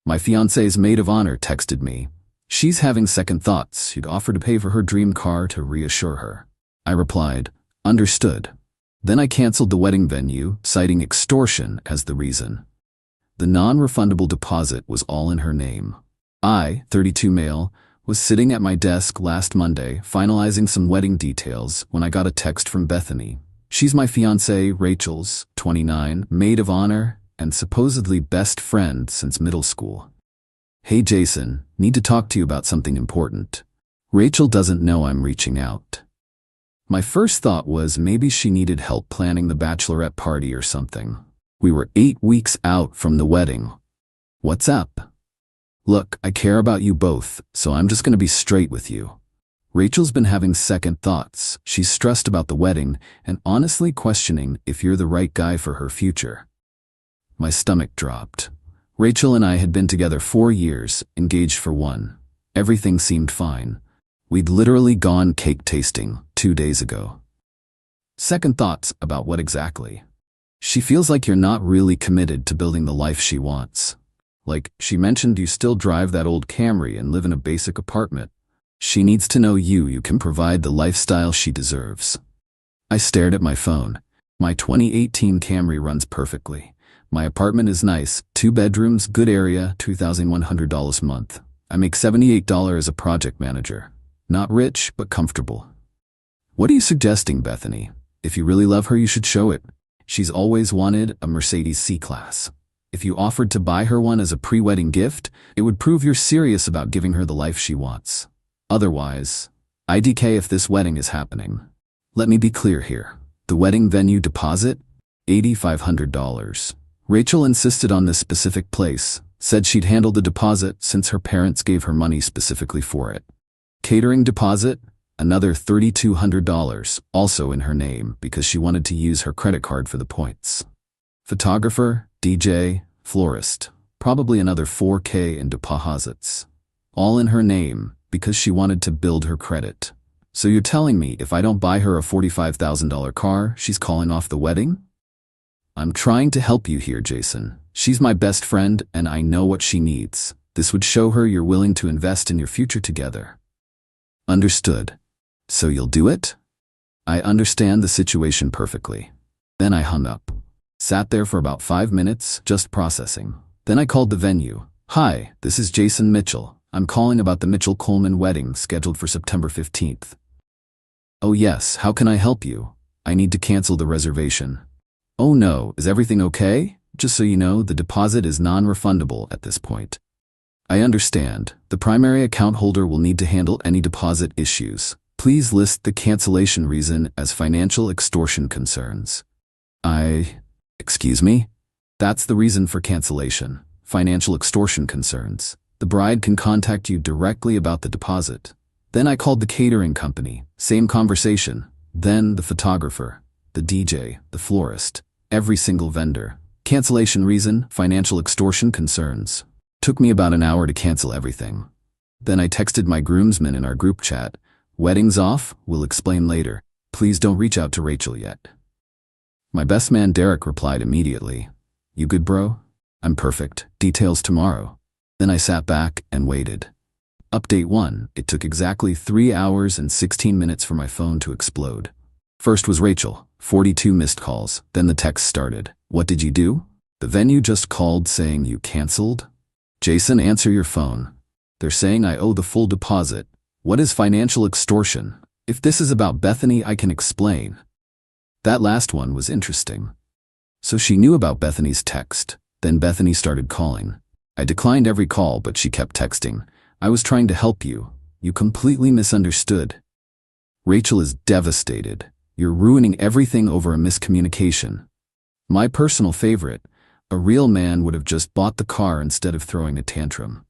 My fiancé's maid of honor texted me. She's having second thoughts. She'd offer to pay for her dream car to reassure her. I replied, understood. Then I canceled the wedding venue, citing extortion as the reason. The non-refundable deposit was all in her name. I, 32 male, was sitting at my desk last Monday finalizing some wedding details when I got a text from Bethany. She's my fiancée Rachel's, 29, maid of honor, and supposedly best friend since middle school. Hey Jason, need to talk to you about something important. Rachel doesn't know I'm reaching out. My first thought was maybe she needed help planning the bachelorette party or something. We were 8 weeks out from the wedding. What's up? Look, I care about you both, so I'm just gonna be straight with you. Rachel's been having second thoughts. She's stressed about the wedding and honestly questioning if you're the right guy for her future. My stomach dropped. Rachel and I had been together 4 years, engaged for 1. Everything seemed fine. We'd literally gone cake tasting 2 days ago. Second thoughts about what exactly? She feels like you're not really committed to building the life she wants. Like, she mentioned you still drive that old Camry and live in a basic apartment. She needs to know you can provide the lifestyle she deserves. I stared at my phone. My 2018 Camry runs perfectly. My apartment is nice, 2 bedrooms, good area, $2,100 a month. I make $78 as a project manager. Not rich, but comfortable. What are you suggesting, Bethany? If you really love her, you should show it. She's always wanted a Mercedes C-Class. If you offered to buy her one as a pre-wedding gift, it would prove you're serious about giving her the life she wants. Otherwise, IDK if this wedding is happening. Let me be clear here. The wedding venue deposit? $8,500. Rachel insisted on this specific place, said she'd handle the deposit since her parents gave her money specifically for it. Catering deposit? Another $3,200, also in her name because she wanted to use her credit card for the points. Photographer, DJ, florist, probably another $4,000 in deposits. All in her name because she wanted to build her credit. So you're telling me if I don't buy her a $45,000 car, she's calling off the wedding? I'm trying to help you here, Jason. She's my best friend and I know what she needs. This would show her you're willing to invest in your future together. Understood. So you'll do it? I understand the situation perfectly. Then I hung up. Sat there for about 5 minutes, just processing. Then I called the venue. Hi, this is Jason Mitchell. I'm calling about the Mitchell-Coleman wedding scheduled for September 15th. Oh yes, how can I help you? I need to cancel the reservation. Oh no, is everything okay? Just so you know, the deposit is non-refundable at this point. I understand. The primary account holder will need to handle any deposit issues. Please list the cancellation reason as financial extortion concerns. Excuse me? That's the reason for cancellation. Financial extortion concerns. The bride can contact you directly about the deposit. Then I called the catering company. Same conversation. Then the photographer, the DJ, the florist, every single vendor. Cancellation reason, financial extortion concerns. Took me about an hour to cancel everything. Then I texted my groomsmen in our group chat. Wedding's off, we'll explain later. Please don't reach out to Rachel yet. My best man Derek replied immediately. You good, bro? I'm perfect. Details tomorrow. Then I sat back and waited. Update 1. It took exactly 3 hours and 16 minutes for my phone to explode. First was Rachel, 42 missed calls. Then the text started. What did you do? The venue just called saying you canceled? Jason, answer your phone. They're saying I owe the full deposit. What is financial extortion? If this is about Bethany, I can explain. That last one was interesting. So she knew about Bethany's text. Then Bethany started calling. I declined every call, but she kept texting. I was trying to help you. You completely misunderstood. Rachel is devastated. You're ruining everything over a miscommunication. My personal favorite, a real man would have just bought the car instead of throwing a tantrum.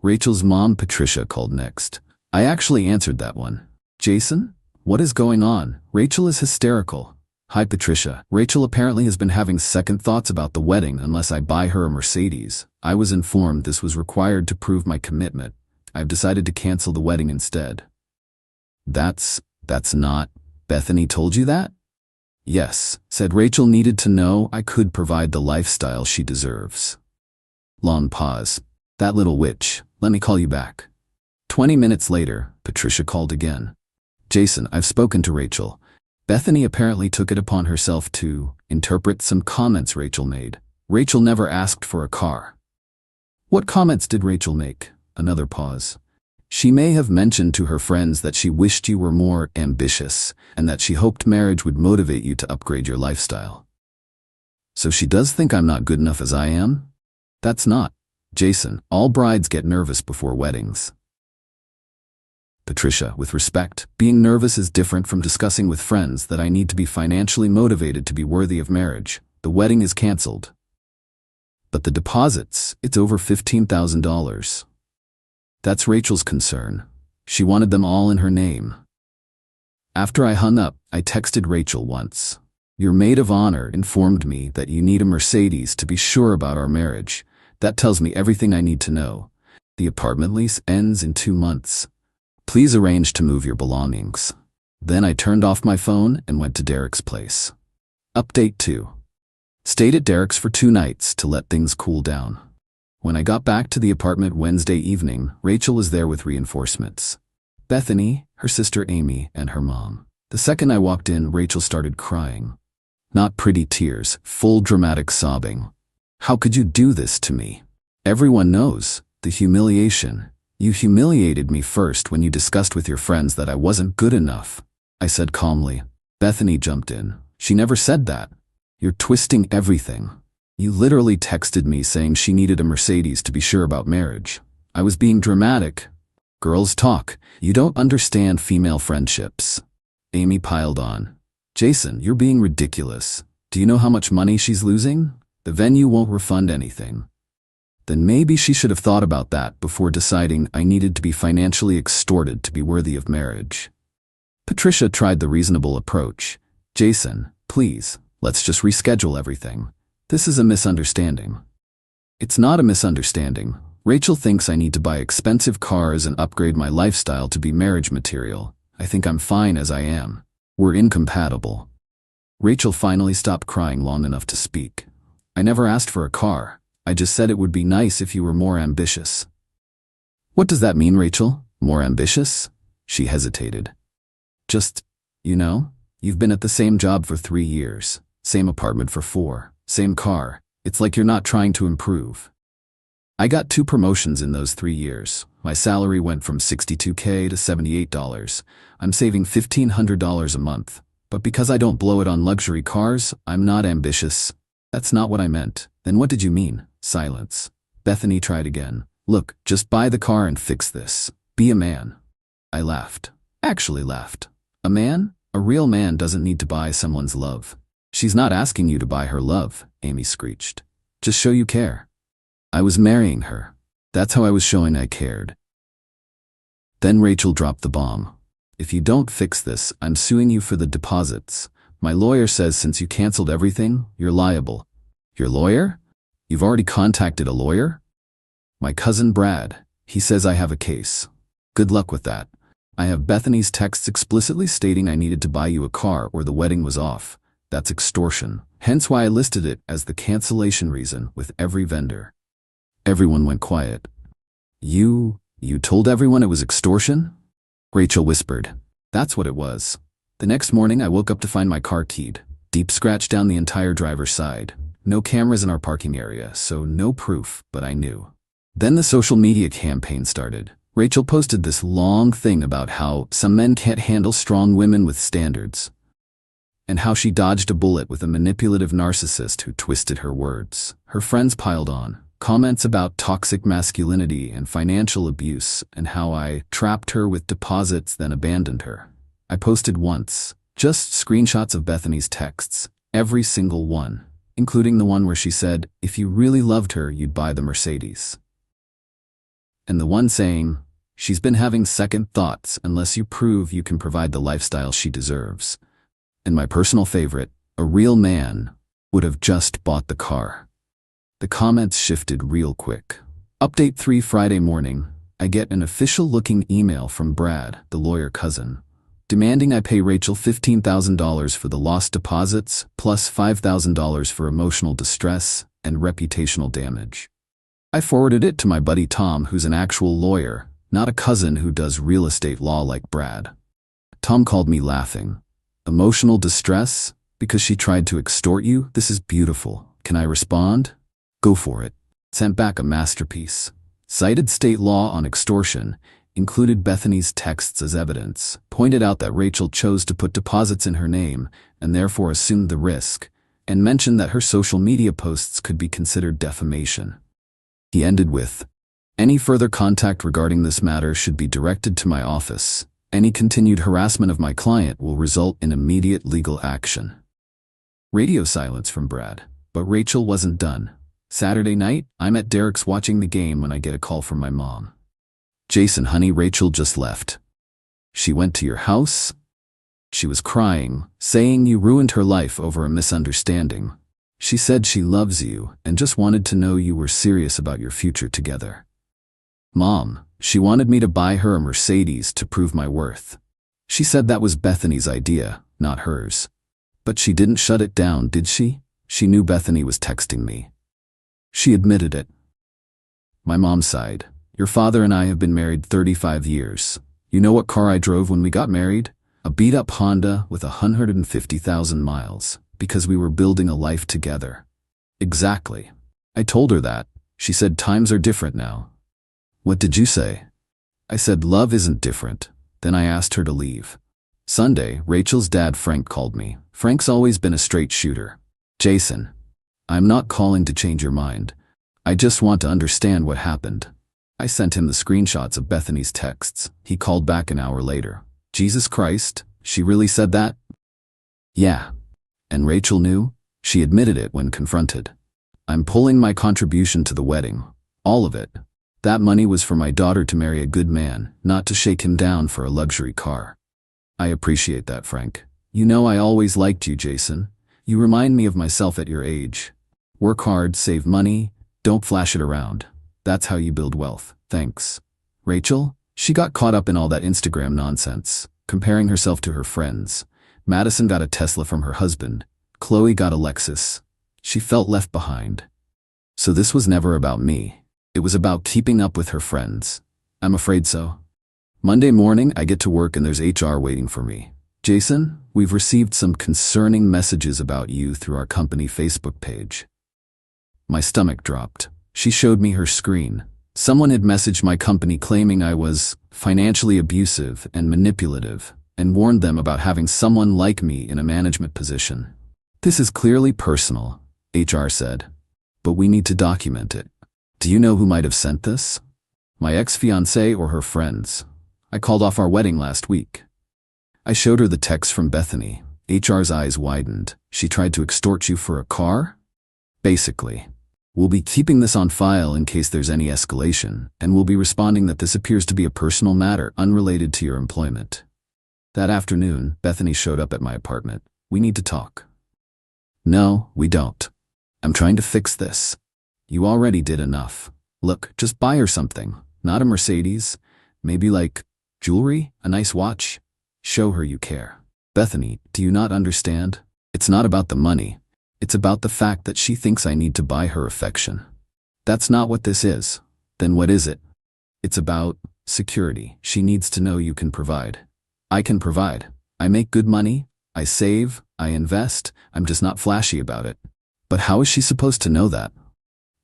Rachel's mom, Patricia, called next. I actually answered that one. Jason? What is going on? Rachel is hysterical. Hi, Patricia. Rachel apparently has been having second thoughts about the wedding unless I buy her a Mercedes. I was informed this was required to prove my commitment. I've decided to cancel the wedding instead. That's not... Bethany told you that? Yes, said Rachel needed to know I could provide the lifestyle she deserves. Long pause. That little witch. Let me call you back. 20 minutes later, Patricia called again. Jason, I've spoken to Rachel. Bethany apparently took it upon herself to interpret some comments Rachel made. Rachel never asked for a car. What comments did Rachel make? Another pause. She may have mentioned to her friends that she wished you were more ambitious and that she hoped marriage would motivate you to upgrade your lifestyle. So she does think I'm not good enough as I am? That's not. Jason, all brides get nervous before weddings. Patricia, with respect, being nervous is different from discussing with friends that I need to be financially motivated to be worthy of marriage. The wedding is canceled. But the deposits, it's over $15,000. That's Rachel's concern. She wanted them all in her name. After I hung up, I texted Rachel once. Your maid of honor informed me that you need a Mercedes to be sure about our marriage. That tells me everything I need to know. The apartment lease ends in 2 months. Please arrange to move your belongings. Then I turned off my phone and went to Derek's place. Update 2. Stayed at Derek's for 2 nights to let things cool down. When I got back to the apartment Wednesday evening, Rachel was there with reinforcements. Bethany, her sister Amy, and her mom. The second I walked in, Rachel started crying. Not pretty tears, full dramatic sobbing. How could you do this to me? Everyone knows. The humiliation. You humiliated me first when you discussed with your friends that I wasn't good enough. I said calmly. Bethany jumped in. She never said that. You're twisting everything. You literally texted me saying she needed a Mercedes to be sure about marriage. I was being dramatic. Girls talk. You don't understand female friendships. Amy piled on. Jason, you're being ridiculous. Do you know how much money she's losing? The venue won't refund anything. Then maybe she should have thought about that before deciding I needed to be financially extorted to be worthy of marriage. Patricia tried the reasonable approach. Jason, please, let's just reschedule everything. This is a misunderstanding. It's not a misunderstanding. Rachel thinks I need to buy expensive cars and upgrade my lifestyle to be marriage material. I think I'm fine as I am. We're incompatible. Rachel finally stopped crying long enough to speak. I never asked for a car. I just said it would be nice if you were more ambitious. What does that mean, Rachel? More ambitious? She hesitated. Just, you've been at the same job for 3 years, same apartment for 4, same car. It's like you're not trying to improve. I got 2 promotions in those 3 years. My salary went from $62K to $78. I'm saving $1,500 a month. But because I don't blow it on luxury cars, I'm not ambitious. That's not what I meant. Then what did you mean? Silence. Bethany tried again. Look, just buy the car and fix this. Be a man. I laughed. Actually laughed. A man? A real man doesn't need to buy someone's love. She's not asking you to buy her love, Amy screeched. Just show you care. I was marrying her. That's how I was showing I cared. Then Rachel dropped the bomb. If you don't fix this, I'm suing you for the deposits. My lawyer says since you canceled everything, you're liable. Your lawyer? You've already contacted a lawyer? My cousin Brad. He says I have a case. Good luck with that. I have Bethany's texts explicitly stating I needed to buy you a car or the wedding was off. That's extortion. Hence why I listed it as the cancellation reason with every vendor. Everyone went quiet. You told everyone it was extortion? Rachel whispered. That's what it was. The next morning I woke up to find my car keyed. Deep scratch down the entire driver's side. No cameras in our parking area, so no proof, but I knew. Then the social media campaign started. Rachel posted this long thing about how some men can't handle strong women with standards, and how she dodged a bullet with a manipulative narcissist who twisted her words. Her friends piled on. Comments about toxic masculinity and financial abuse, and how I trapped her with deposits then abandoned her. I posted once, just screenshots of Bethany's texts, every single one, including the one where she said, if you really loved her, you'd buy the Mercedes. And the one saying, she's been having second thoughts unless you prove you can provide the lifestyle she deserves. And my personal favorite, a real man would have just bought the car. The comments shifted real quick. Update 3 Friday morning, I get an official-looking email from Brad, the lawyer cousin, demanding I pay Rachel $15,000 for the lost deposits plus $5,000 for emotional distress and reputational damage. I forwarded it to my buddy Tom, who's an actual lawyer, not a cousin who does real estate law like Brad. Tom called me laughing. Emotional distress? Because she tried to extort you? This is beautiful. Can I respond? Go for it. Sent back a masterpiece. Cited state law on extortion, included Bethany's texts as evidence, pointed out that Rachel chose to put deposits in her name and therefore assumed the risk, and mentioned that her social media posts could be considered defamation. He ended with, "Any further contact regarding this matter should be directed to my office. Any continued harassment of my client will result in immediate legal action." Radio silence from Brad, but Rachel wasn't done. Saturday night, I'm at Derek's watching the game when I get a call from my mom. "Jason, honey, Rachel just left." "She went to your house?" "She was crying, saying you ruined her life over a misunderstanding. She said she loves you and just wanted to know you were serious about your future together." "Mom, she wanted me to buy her a Mercedes to prove my worth. She said that was Bethany's idea, not hers. But she didn't shut it down, did she? She knew Bethany was texting me. She admitted it." My mom sighed. "Your father and I have been married 35 years. You know what car I drove when we got married? A beat-up Honda with 150,000 miles. Because we were building a life together." "Exactly. I told her that. She said times are different now." "What did you say?" "I said love isn't different." Then I asked her to leave. Sunday, Rachel's dad Frank called me. Frank's always been a straight shooter. "Jason, I'm not calling to change your mind. I just want to understand what happened." I sent him the screenshots of Bethany's texts. He called back an hour later. "Jesus Christ, she really said that?" "Yeah. And Rachel knew? She admitted it when confronted." "I'm pulling my contribution to the wedding. All of it. That money was for my daughter to marry a good man, not to shake him down for a luxury car." "I appreciate that, Frank. You know I always liked you, Jason. You remind me of myself at your age. Work hard, save money, don't flash it around. That's how you build wealth. Thanks." Rachel? She got caught up in all that Instagram nonsense, comparing herself to her friends. Madison got a Tesla from her husband. Qley got a Lexus. She felt left behind. So this was never about me. It was about keeping up with her friends. I'm afraid so. Monday morning, I get to work and there's HR waiting for me. "Jason, we've received some concerning messages about you through our company Facebook page." My stomach dropped. She showed me her screen. Someone had messaged my company claiming I was financially abusive and manipulative, and warned them about having someone like me in a management position. "This is clearly personal," HR said, "but we need to document it. Do you know who might have sent this?" "My ex-fiancée or her friends. I called off our wedding last week." I showed her the text from Bethany. HR's eyes widened. "She tried to extort you for a car?" "Basically. We'll be keeping this on file in case there's any escalation, and we'll be responding that this appears to be a personal matter unrelated to your employment." That afternoon, Bethany showed up at my apartment. "We need to talk." "No, we don't. I'm trying to fix this." "You already did enough. Look, just buy her something. Not a Mercedes. Maybe like jewelry, a nice watch. Show her you care." "Bethany, do you not understand? It's not about the money. It's about the fact that she thinks I need to buy her affection." "That's not what this is." "Then what is it?" "It's about security. She needs to know you can provide." "I can provide. I make good money. I save. I invest. I'm just not flashy about it." "But how is she supposed to know that?"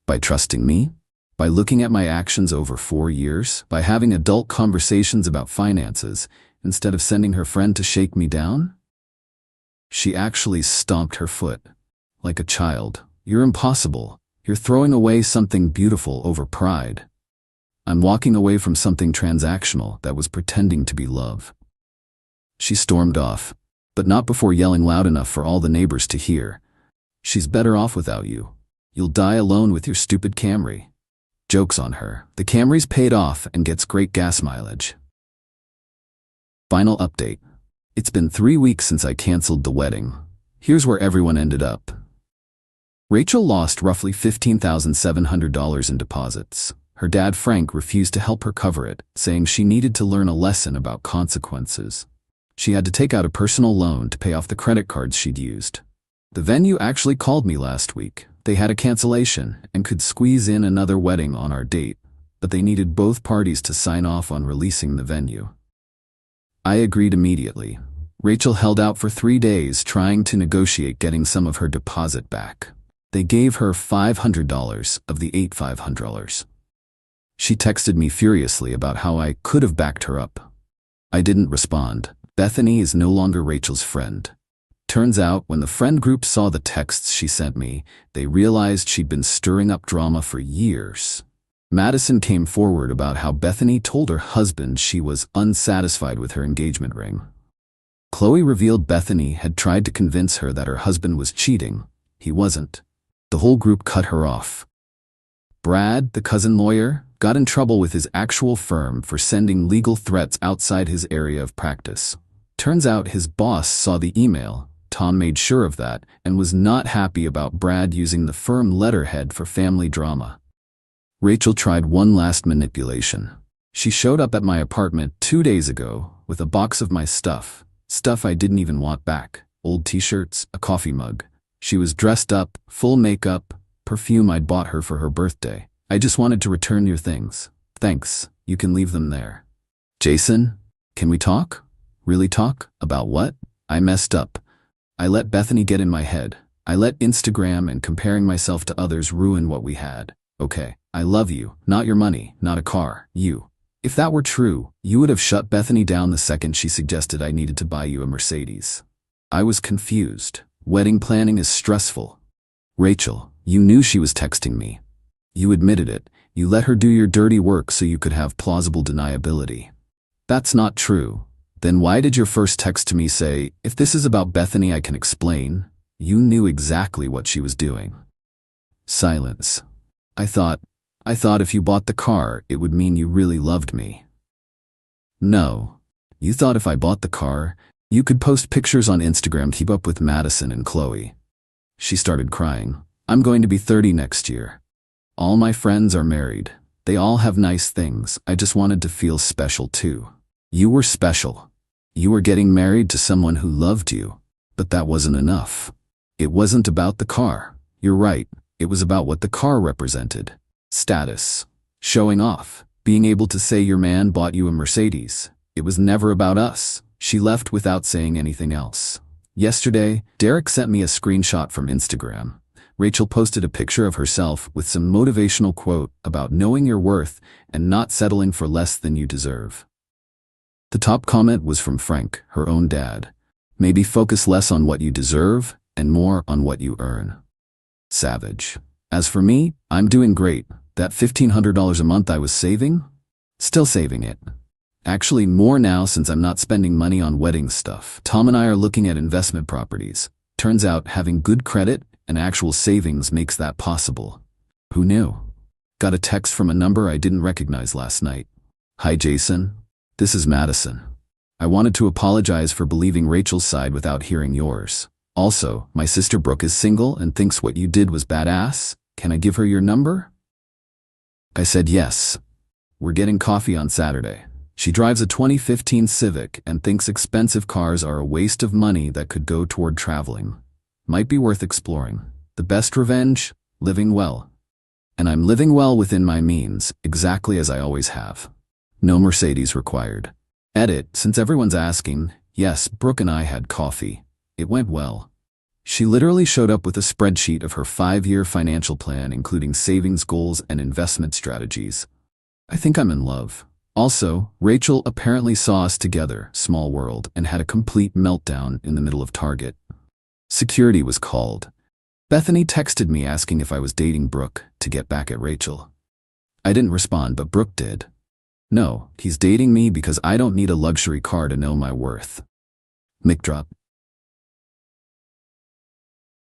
"By trusting me? By looking at my actions over 4 years? By having adult conversations about finances instead of sending her friend to shake me down?" She actually stomped her foot. Like a child. "You're impossible. You're throwing away something beautiful over pride." "I'm walking away from something transactional that was pretending to be love." She stormed off, but not before yelling loud enough for all the neighbors to hear. "She's better off without you. You'll die alone with your stupid Camry." Joke's on her. The Camry's paid off and gets great gas mileage. Final update. It's been 3 weeks since I canceled the wedding. Here's where everyone ended up. Rachel lost roughly $15,700 in deposits. Her dad Frank refused to help her cover it, saying she needed to learn a lesson about consequences. She had to take out a personal loan to pay off the credit cards she'd used. The venue actually called me last week. They had a cancellation and could squeeze in another wedding on our date, but they needed both parties to sign off on releasing the venue. I agreed immediately. Rachel held out for 3 days trying to negotiate getting some of her deposit back. They gave her $500 of the $8,500. She texted me furiously about how I could have backed her up. I didn't respond. Bethany is no longer Rachel's friend. Turns out, when the friend group saw the texts she sent me, they realized she'd been stirring up drama for years. Madison came forward about how Bethany told her husband she was unsatisfied with her engagement ring. Qley revealed Bethany had tried to convince her that her husband was cheating. He wasn't. The whole group cut her off. Brad, the cousin lawyer, got in trouble with his actual firm for sending legal threats outside his area of practice. Turns out his boss saw the email. Tom made sure of that and was not happy about Brad using the firm letterhead for family drama. Rachel tried one last manipulation. She showed up at my apartment 2 days ago with a box of my stuff I didn't even want back, old t-shirts, a coffee mug. She was dressed up, full makeup, perfume I'd bought her for her birthday. I just wanted to return your things. Thanks, you can leave them there. Jason, can we talk? Really talk? About what? I messed up. I let Bethany get in my head. I let Instagram and comparing myself to others ruin what we had. Okay, I love you, not your money, not a car, you. If that were true, you would have shut Bethany down the second she suggested I needed to buy you a Mercedes. I was confused. Wedding planning is stressful. Rachel, you knew she was texting me. You admitted it. You let her do your dirty work so you could have plausible deniability. That's not true. Then why did your first text to me say, if this is about Bethany, I can explain? You knew exactly what she was doing. Silence. I thought if you bought the car, it would mean you really loved me. No. You thought if I bought the car, you could post pictures on Instagram to keep up with Madison and Qley. She started crying. I'm going to be 30 next year. All my friends are married. They all have nice things. I just wanted to feel special too. You were special. You were getting married to someone who loved you. But that wasn't enough. It wasn't about the car. You're right. It was about what the car represented. Status. Showing off. Being able to say your man bought you a Mercedes. It was never about us. She left without saying anything else. Yesterday, Derek sent me a screenshot from Instagram. Rachel posted a picture of herself with some motivational quote about knowing your worth and not settling for less than you deserve. The top comment was from Frank, her own dad. Maybe focus less on what you deserve and more on what you earn. Savage. As for me, I'm doing great. That $1,500 a month I was saving? Still saving it. Actually, more now since I'm not spending money on wedding stuff. Tom and I are looking at investment properties. Turns out having good credit and actual savings makes that possible. Who knew? Got a text from a number I didn't recognize last night. Hi Jason, this is Madison. I wanted to apologize for believing Rachel's side without hearing yours. Also, my sister Brooke is single and thinks what you did was badass. Can I give her your number? I said yes. We're getting coffee on Saturday. She drives a 2015 Civic and thinks expensive cars are a waste of money that could go toward traveling. Might be worth exploring. The best revenge? Living well. And I'm living well within my means, exactly as I always have. No Mercedes required. Edit, since everyone's asking, yes, Brooke and I had coffee. It went well. She literally showed up with a spreadsheet of her 5-year financial plan, including savings goals and investment strategies. I think I'm in love. Also, Rachel apparently saw us together, small world, and had a complete meltdown in the middle of Target. Security was called. Bethany texted me asking if I was dating Brooke to get back at Rachel. I didn't respond, but Brooke did. No, he's dating me because I don't need a luxury car to know my worth. Mic drop.